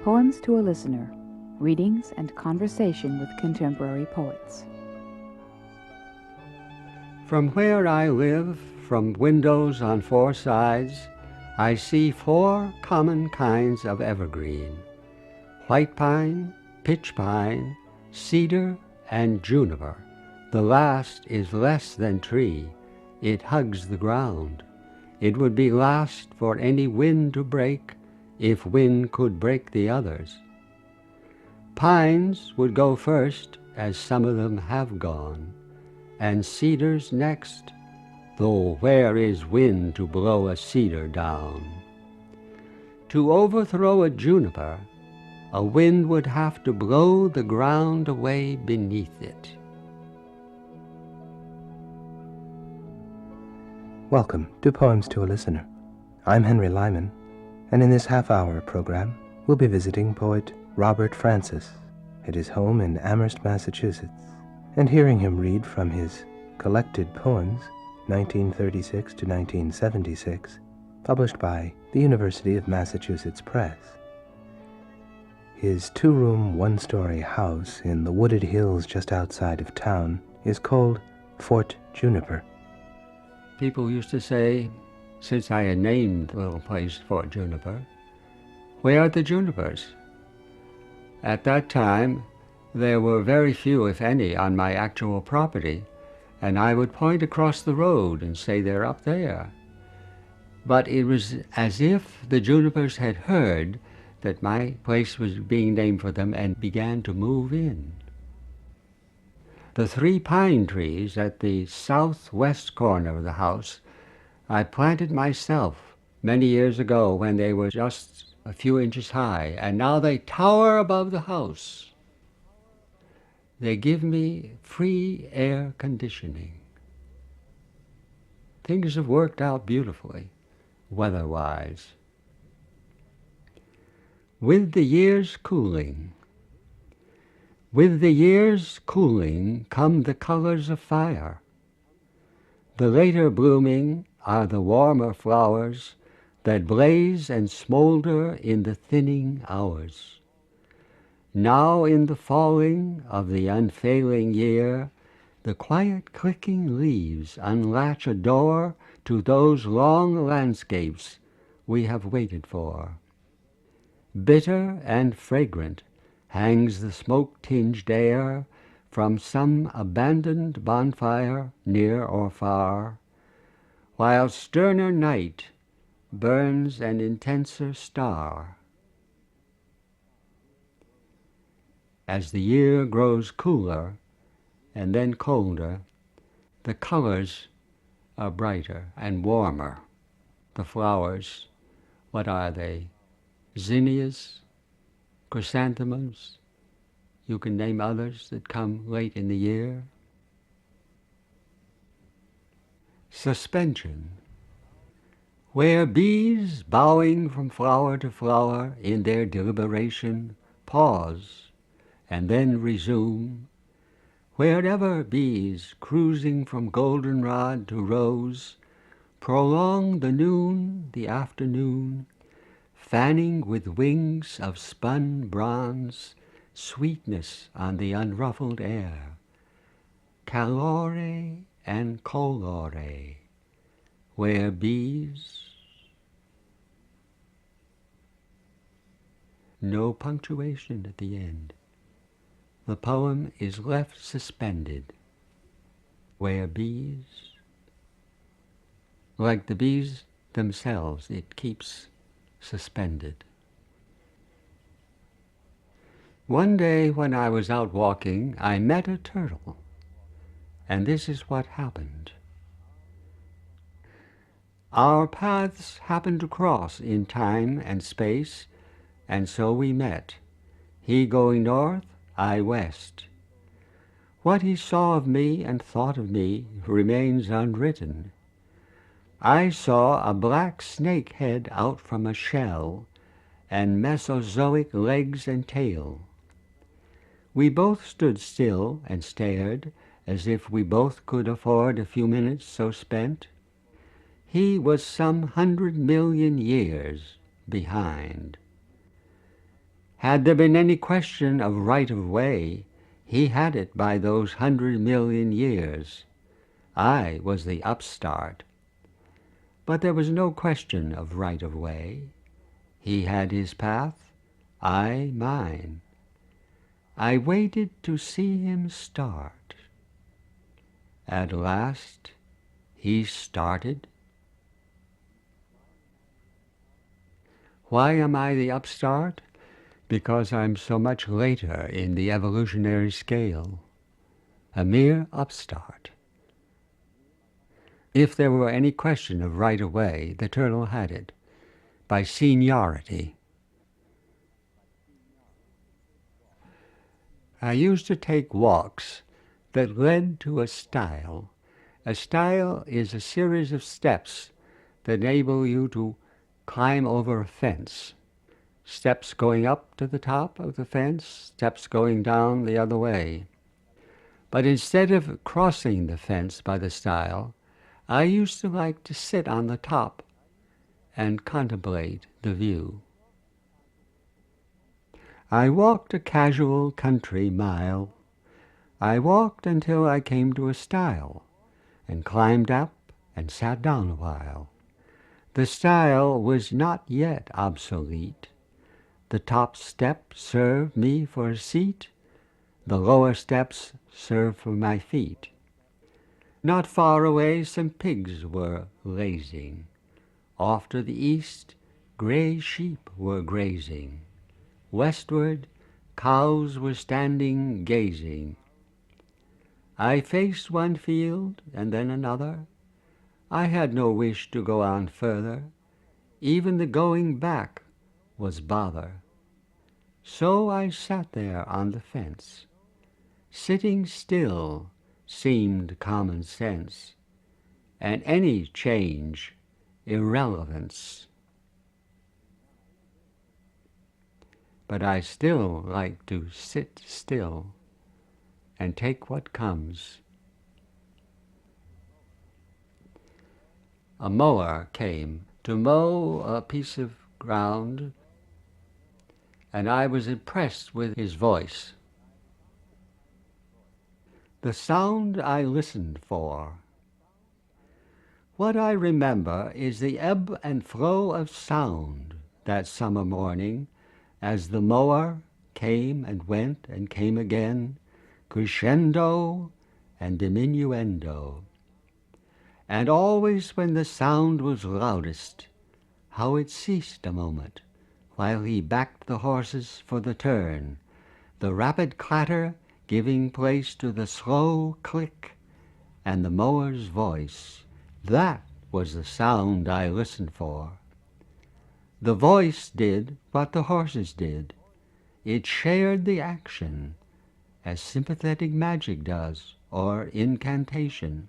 Poems to a Listener, readings and conversation with contemporary poets. From where I live, from windows on four sides, I see four common kinds of evergreen: white pine, pitch pine, cedar, and juniper. The last is less than tree. It hugs the ground. It would be last for any wind to break, if wind could break the others. Pines would go first, as some of them have gone, and cedars next, though where is wind to blow a cedar down? To overthrow a juniper, a wind would have to blow the ground away beneath it. Welcome to Poems to a Listener. I'm Henry Lyman, and in this half-hour program, we'll be visiting poet Robert Francis at his home in Amherst, Massachusetts, and hearing him read from his collected poems, 1936 to 1976, published by the University of Massachusetts Press. His two-room, one-story house in the wooded hills just outside of town is called Fort Juniper. People used to say, since I had named the little place Fort Juniper, "Where are the junipers?" At that time, there were very few, if any, on my actual property, and I would point across the road and say, "They're up there." But it was as if the junipers had heard that my place was being named for them and began to move in. The 3 pine trees at the southwest corner of the house I planted myself many years ago when they were just a few inches high, and now they tower above the house. They give me free air conditioning. Things have worked out beautifully, weather-wise. With the years cooling, come the colors of fire. The later blooming are the warmer flowers that blaze and smolder in the thinning hours. Now in the falling of the unfailing year, the quiet clicking leaves unlatch a door to those long landscapes we have waited for. Bitter and fragrant hangs the smoke-tinged air from some abandoned bonfire near or far, while sterner night burns an intenser star. As the year grows cooler and then colder, the colors are brighter and warmer. The flowers, what are they? Zinnias, chrysanthemums, you can name others that come late in the year. Suspension, where bees, bowing from flower to flower in their deliberation, pause and then resume. Wherever bees, cruising from goldenrod to rose, prolong the noon, the afternoon, fanning with wings of spun bronze, sweetness on the unruffled air. Calore and colore, where bees. No punctuation at the end. The poem is left suspended. Where bees. Like the bees themselves, it keeps suspended. One day when I was out walking, I met a turtle, and this is what happened. Our paths happened to cross in time and space, and so we met, he going north, I west. What he saw of me and thought of me remains unwritten. I saw a black snake head out from a shell, and Mesozoic legs and tail. We both stood still and stared, as if we both could afford a few minutes so spent. he was some 100 million years behind. Had there been any question of right of way, he had it by those 100 million years. I was the upstart. But there was no question of right of way. He had his path, I mine. I waited to see him start. At last he started. Why am I the upstart? Because I'm so much later in the evolutionary scale. A mere upstart. If there were any question of right of way, the turtle had it, by seniority. I used to take walks that led to a stile. A stile is a series of steps that enable you to climb over a fence. Steps going up to the top of the fence, steps going down the other way. But instead of crossing the fence by the stile, I used to like to sit on the top and contemplate the view. I walked a casual country mile. I walked until I came to a stile, and climbed up and sat down a while. The stile was not yet obsolete. The top step served me for a seat. The lower steps served for my feet. Not far away some pigs were lazing. Off to the east, gray sheep were grazing. Westward, cows were standing gazing. I faced one field and then another. I had no wish to go on further. Even the going back was bother. So I sat there on the fence. Sitting still seemed common sense, and any change irrelevance. But I still like to sit still and take what comes. A mower came to mow a piece of ground, and I was impressed with his voice. The sound I listened for. What I remember is the ebb and flow of sound that summer morning as the mower came and went and came again, crescendo and diminuendo. And always when the sound was loudest, how it ceased a moment while he backed the horses for the turn, the rapid clatter giving place to the slow click and the mower's voice. That was the sound I listened for. The voice did what the horses did. It shared the action, as sympathetic magic does, or incantation.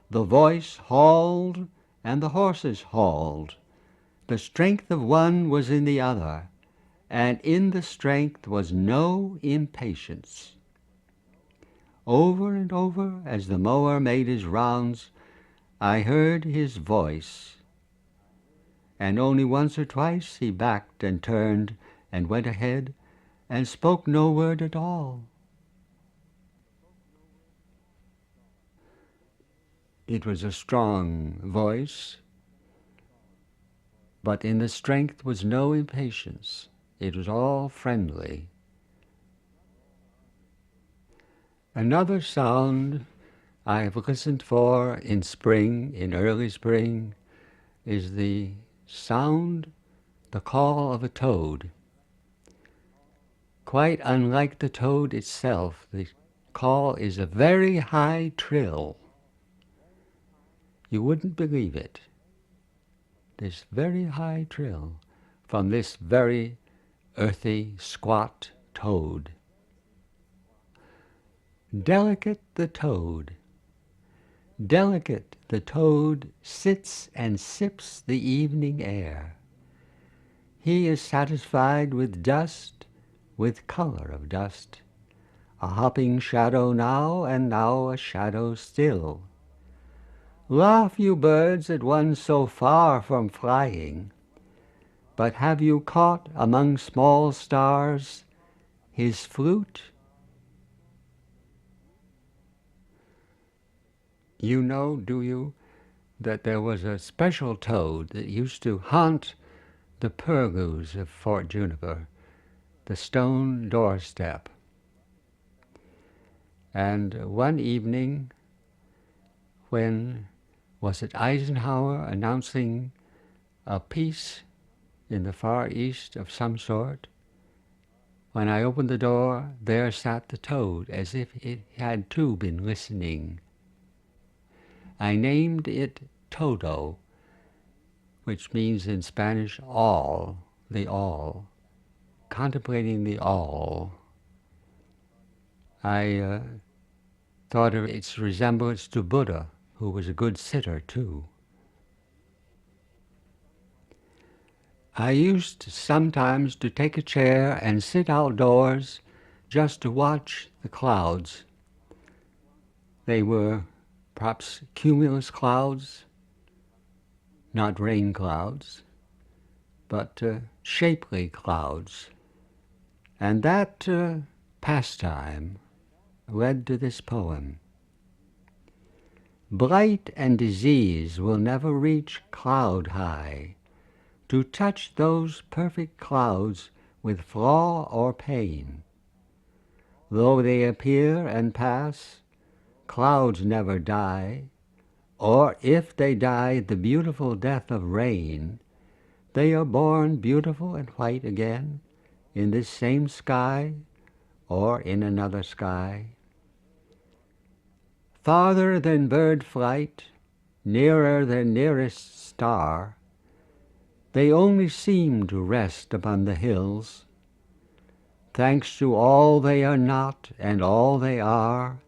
The voice hauled, and the horses hauled. The strength of one was in the other, and in the strength was no impatience. Over and over, as the mower made his rounds, I heard his voice, and only once or twice he backed and turned and went ahead and spoke no word at all. It was a strong voice, but in the strength was no impatience. It was all friendly. Another sound I have listened for in spring, in early spring, is the sound, the call of a toad. Quite unlike the toad itself, the call is a very high trill. You wouldn't believe it. This very high trill from this very earthy, squat toad. Delicate the toad. Delicate the toad sits and sips the evening air. He is satisfied with dust, with color of dust, a hopping shadow now and now a shadow still. Laugh, you birds, at one so far from flying, but have you caught among small stars his flute? You know, do you, that there was a special toad that used to haunt the purlieus of Fort Juniper, the stone doorstep. And one evening, when, was it Eisenhower announcing a peace in the Far East of some sort? When I opened the door, there sat the toad, as if it had too been listening. I named it Todo, which means in Spanish all, the all, contemplating the all. I thought of its resemblance to Buddha, who was a good sitter too. I used sometimes to take a chair and sit outdoors just to watch the clouds. They were perhaps cumulus clouds, not rain clouds, but shapely clouds. And that pastime led to this poem. Blight and disease will never reach cloud high, to touch those perfect clouds with flaw or pain. Though they appear and pass, clouds never die, or if they die the beautiful death of rain, they are born beautiful and white again in this same sky or in another sky. Farther than bird flight, nearer than nearest star, they only seem to rest upon the hills. Thanks to all they are not and all they are,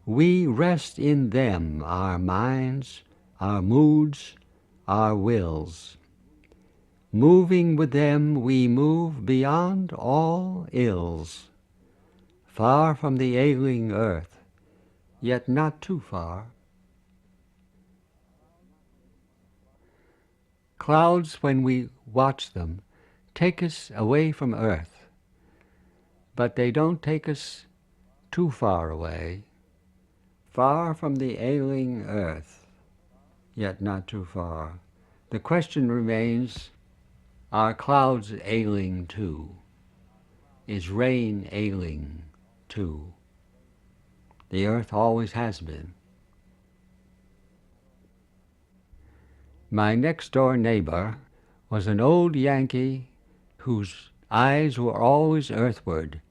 we rest in them our minds, our moods, our wills. Moving with them we move beyond all ills, far from the ailing earth, yet not too far. Clouds, when we watch them, take us away from earth, but they don't take us too far away. Far from the ailing earth, yet not too far. The question remains, are clouds ailing too? Is rain ailing too? The earth always has been. My next-door neighbor was an old Yankee whose eyes were always earthward.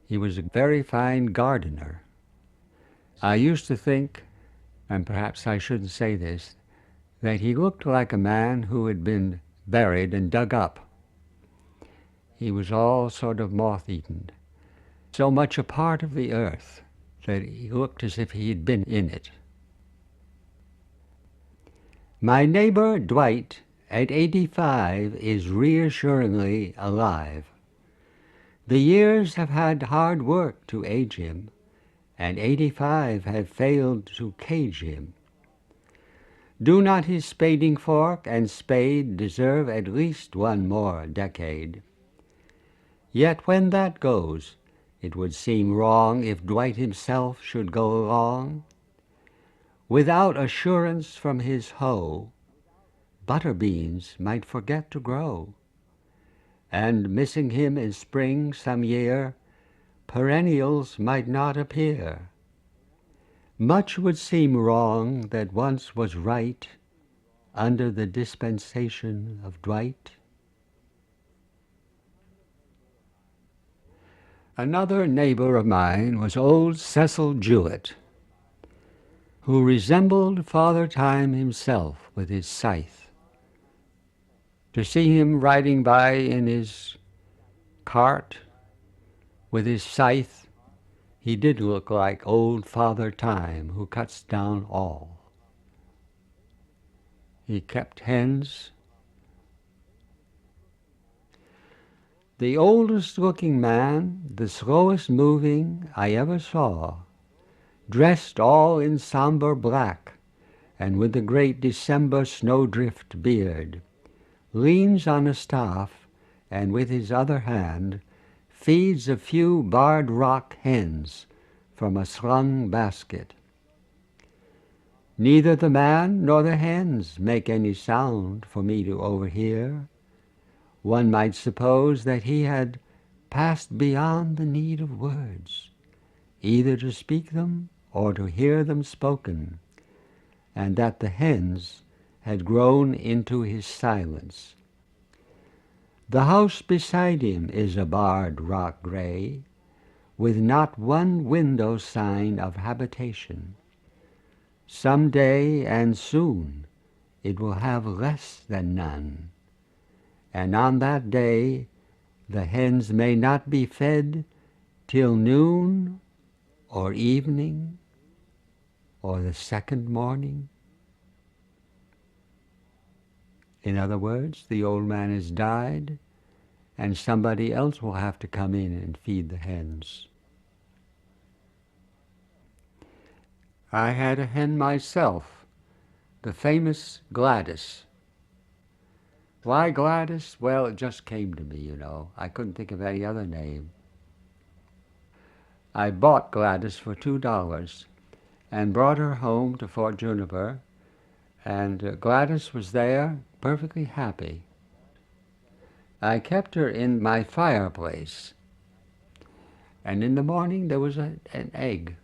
He was a very fine gardener. I used to think, and perhaps I shouldn't say this, that he looked like a man who had been buried and dug up. He was all sort of moth-eaten, so much a part of the earth that he looked as if he had been in it. My neighbor Dwight, at 85, is reassuringly alive. The years have had hard work to age him, and 85 have failed to cage him. Do not his spading fork and spade deserve at least one more decade? Yet when that goes, it would seem wrong if Dwight himself should go along. Without assurance from his hoe, butter beans might forget to grow, and missing him in spring some year, perennials might not appear. Much would seem wrong that once was right under the dispensation of Dwight. Another neighbor of mine was old Cecil Jewett, who resembled Father Time himself with his scythe. To see him riding by in his cart with his scythe, he did look like old Father Time, who cuts down all. He kept hens. The oldest looking man, the slowest moving I ever saw, dressed all in somber black, and with the great December snowdrift beard, leans on a staff, and with his other hand feeds a few barred rock hens from a slung basket. Neither the man nor the hens make any sound for me to overhear. One might suppose that he had passed beyond the need of words, either to speak them or to hear them spoken, and that the hens had grown into his silence. The house beside him is a barred rock gray, with not one window sign of habitation. Some day and soon it will have less than none, and on that day the hens may not be fed till noon or evening or the second morning. In other words, the old man has died, and somebody else will have to come in and feed the hens. I had a hen myself, the famous Gladys. Why Gladys? Well, it just came to me, I couldn't think of any other name. I bought Gladys for $2 and brought her home to Fort Juniper, and Gladys was there, perfectly happy. I kept her in my fireplace, and in the morning there was an egg.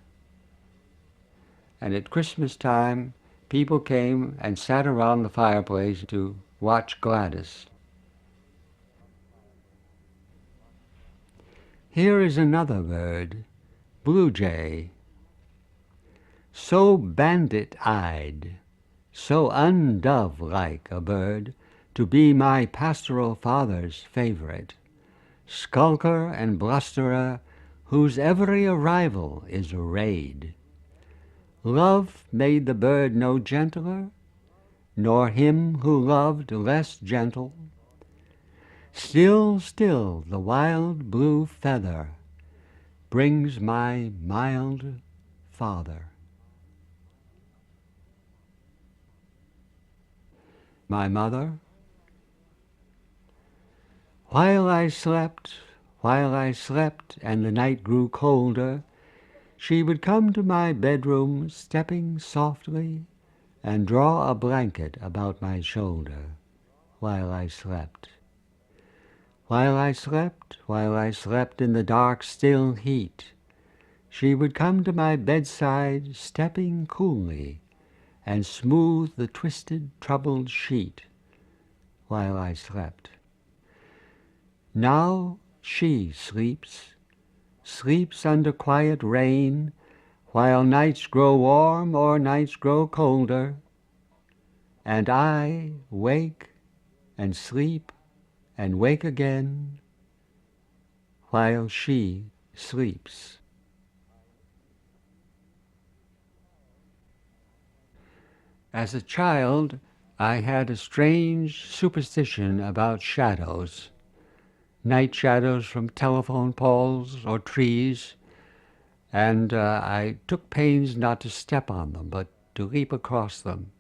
And at Christmas time, people came and sat around the fireplace to watch Gladys. Here is another bird, blue jay, so bandit-eyed, so undove-like a bird, to be my pastoral father's favorite, skulker and blusterer, whose every arrival is a raid. Love made the bird no gentler, nor him who loved less gentle. Still, still, the wild blue feather brings my mild father. My mother, while I slept, and the night grew colder, she would come to my bedroom, stepping softly, and draw a blanket about my shoulder while I slept. While I slept in the dark, still heat, she would come to my bedside, stepping coolly, and smooth the twisted, troubled sheet while I slept. Now she sleeps under quiet rain, while nights grow warm or nights grow colder, and I wake and sleep and wake again while she sleeps. As a child, I had a strange superstition about shadows, night shadows from telephone poles or trees, and I took pains not to step on them, but to leap across them.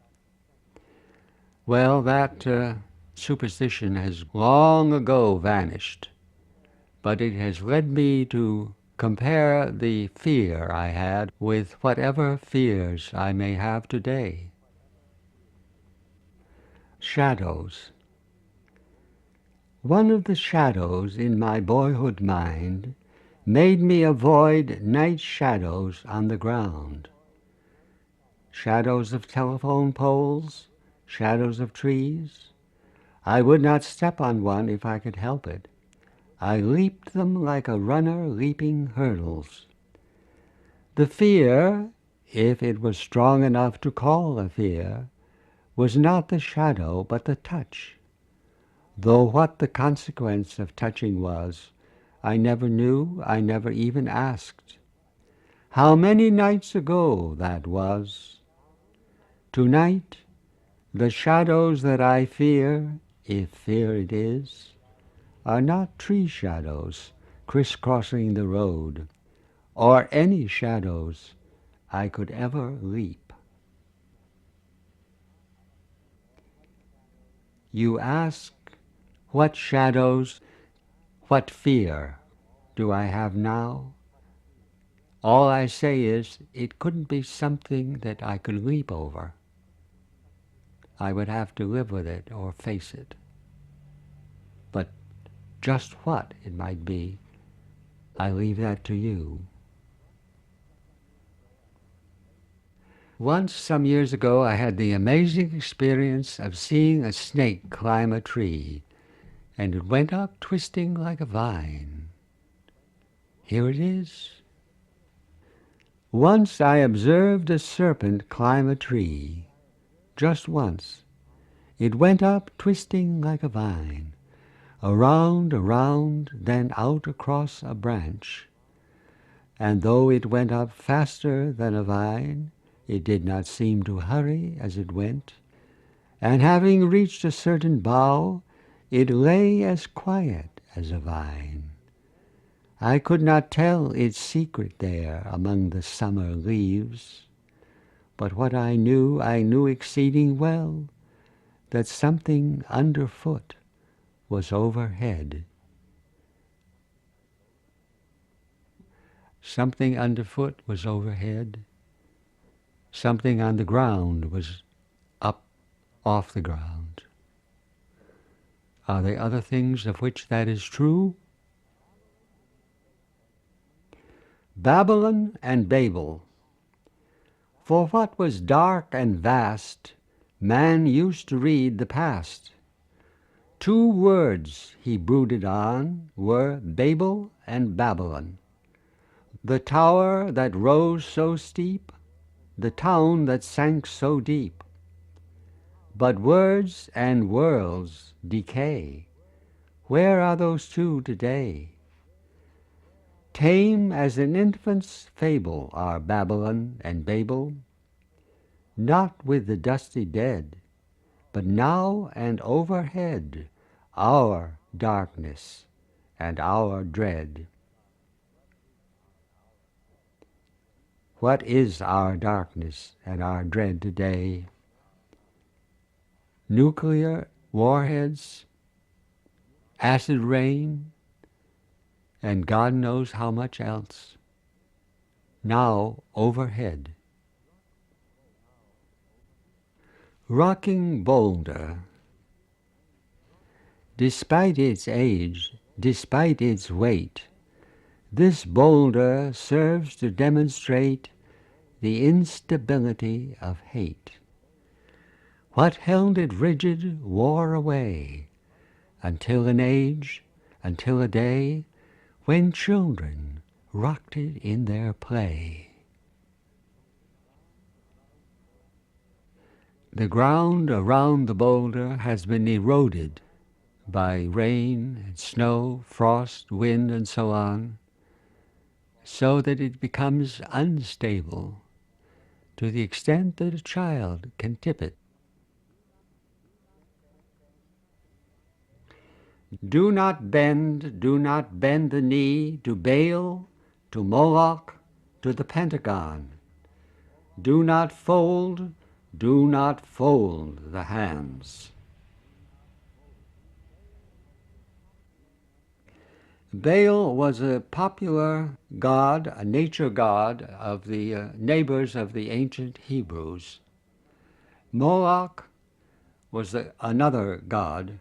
Well, that superstition has long ago vanished, but it has led me to compare the fear I had with whatever fears I may have today. Shadows. One of the shadows in my boyhood mind made me avoid night shadows on the ground. Shadows of telephone poles, shadows of trees. I would not step on one if I could help it. I leaped them like a runner leaping hurdles. The fear, if it was strong enough to call a fear, was not the shadow but the touch. Though what the consequence of touching was, I never knew, I never even asked. How many nights ago that was. Tonight, the shadows that I fear, if fear it is, are not tree shadows crisscrossing the road, or any shadows I could ever leap. You ask, what shadows, what fear do I have now? All I say is, it couldn't be something that I could leap over. I would have to live with it or face it. But just what it might be, I leave that to you. Once, some years ago, I had the amazing experience of seeing a snake climb a tree, and it went up twisting like a vine. Here it is. Once I observed a serpent climb a tree. Just once. It went up twisting like a vine, around, then out across a branch. And though it went up faster than a vine, it did not seem to hurry as it went, and having reached a certain bough, it lay as quiet as a vine. I could not tell its secret there among the summer leaves, but what I knew exceeding well, that something underfoot was overhead. Something underfoot was overhead. Something on the ground was up off the ground. Are there other things of which that is true? Babylon and Babel. For what was dark and vast, man used to read the past. 2 words he brooded on were Babel and Babylon. The tower that rose so steep, the town that sank so deep. But words and worlds decay. Where are those 2 today? Tame as an infant's fable are Babylon and Babel, not with the dusty dead, but now and overhead, our darkness and our dread. What is our darkness and our dread today? Nuclear warheads, acid rain, and God knows how much else. Now overhead. Rocking Boulder. Despite its age, despite its weight, this boulder serves to demonstrate the instability of hate. What held it rigid wore away, until an age, until a day, when children rocked it in their play. The ground around the boulder has been eroded by rain and snow, frost, wind, and so on, so that it becomes unstable to the extent that a child can tip it. Do not bend the knee to Baal, to Moloch, to the Pentagon. Do not fold the hands. Baal was a popular god, a nature god of the neighbors of the ancient Hebrews. Moloch was another god,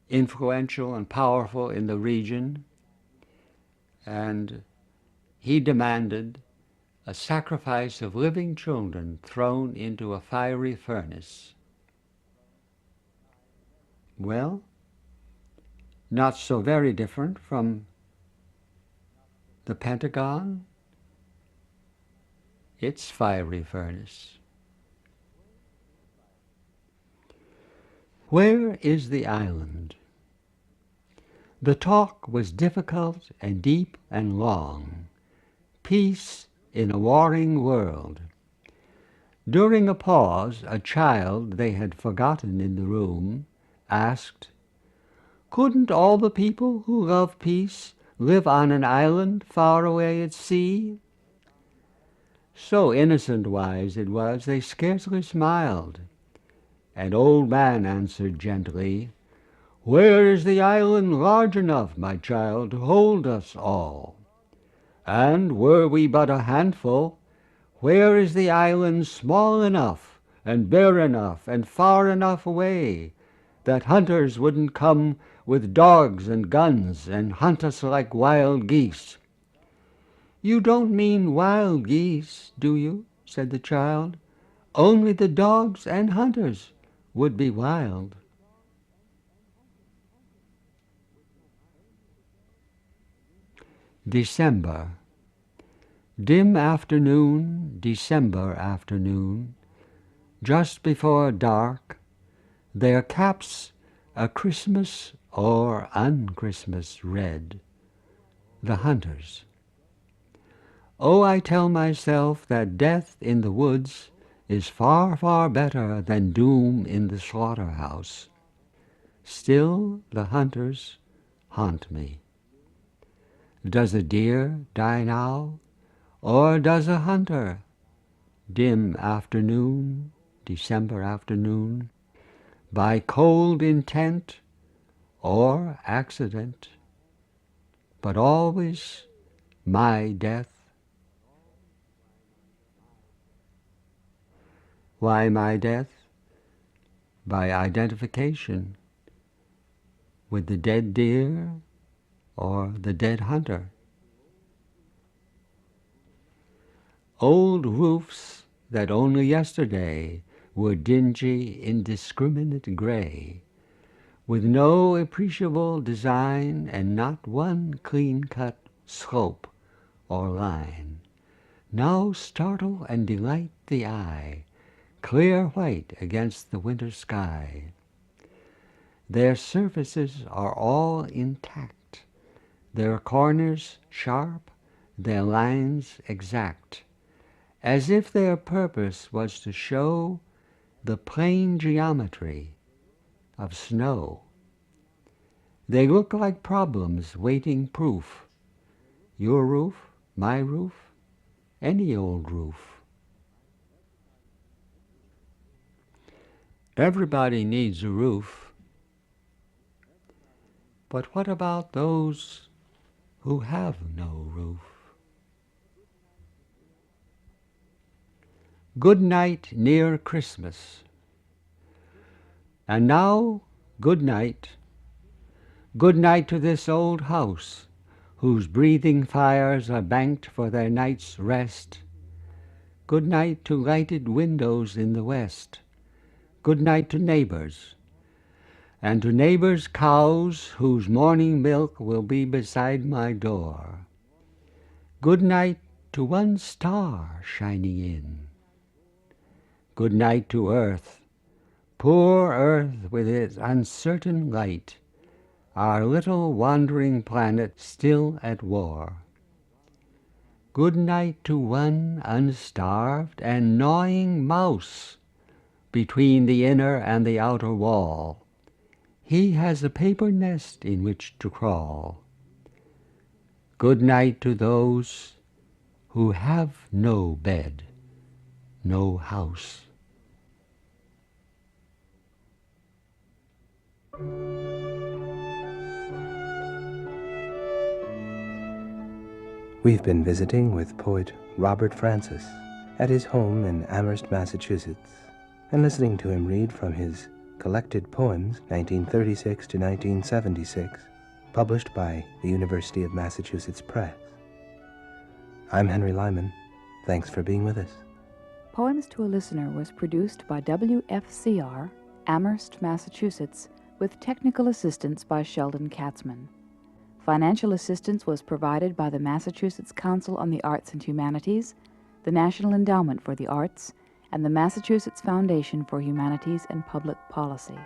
influential and powerful in the region, and he demanded a sacrifice of living children thrown into a fiery furnace. Well, not so very different from the Pentagon, its fiery furnace. Where is the island? The talk was difficult and deep and long. Peace in a warring world. During a pause, a child they had forgotten in the room asked, "Couldn't all the people who love peace live on an island far away at sea?" So innocent-wise it was, they scarcely smiled, An old man answered gently, "Where is the island large enough, my child, to hold us all? And were we but a handful, where is the island small enough and bare enough and far enough away that hunters wouldn't come with dogs and guns and hunt us like wild geese?" "You don't mean wild geese, do you?" said the child. "Only the dogs and hunters would be wild." December. Dim afternoon, December afternoon, just before dark, their caps a Christmas or un-Christmas red, the hunters. Oh, I tell myself that death in the woods is far, far better than doom in the slaughterhouse. Still the hunters haunt me. Does a deer die now, or does a hunter? Dim afternoon, December afternoon, by cold intent or accident, but always my death. Why my death? By identification with the dead deer or the dead hunter. Old roofs that only yesterday were dingy, indiscriminate gray, with no appreciable design and not one clean-cut slope or line, now startle and delight the eye, clear white against the winter sky. Their surfaces are all intact, their corners sharp, their lines exact, as if their purpose was to show the plain geometry of snow. They look like problems waiting proof. Your roof, my roof, any old roof. Everybody needs a roof. But what about those who have no roof? Good night near Christmas. And now, good night. Good night to this old house, whose breathing fires are banked for their night's rest. Good night to lighted windows in the west. Good night to neighbors, and to neighbors' cows whose morning milk will be beside my door. Good night to one star shining in. Good night to earth, poor earth with its uncertain light, our little wandering planet still at war. Good night to one unstarved and gnawing mouse between the inner and the outer wall. He has a paper nest in which to crawl. Good night to those who have no bed, no house. We've been visiting with poet Robert Francis at his home in Amherst, Massachusetts, and listening to him read from his collected poems 1936 to 1976, published by the University of Massachusetts Press. I'm Henry Lyman. Thanks for being with us. Poems to a Listener was produced by WFCR, Amherst, Massachusetts, with technical assistance by Sheldon Katzman. Financial assistance was provided by the Massachusetts Council on the Arts and Humanities, the National Endowment for the Arts, and the Massachusetts Foundation for Humanities and Public Policy.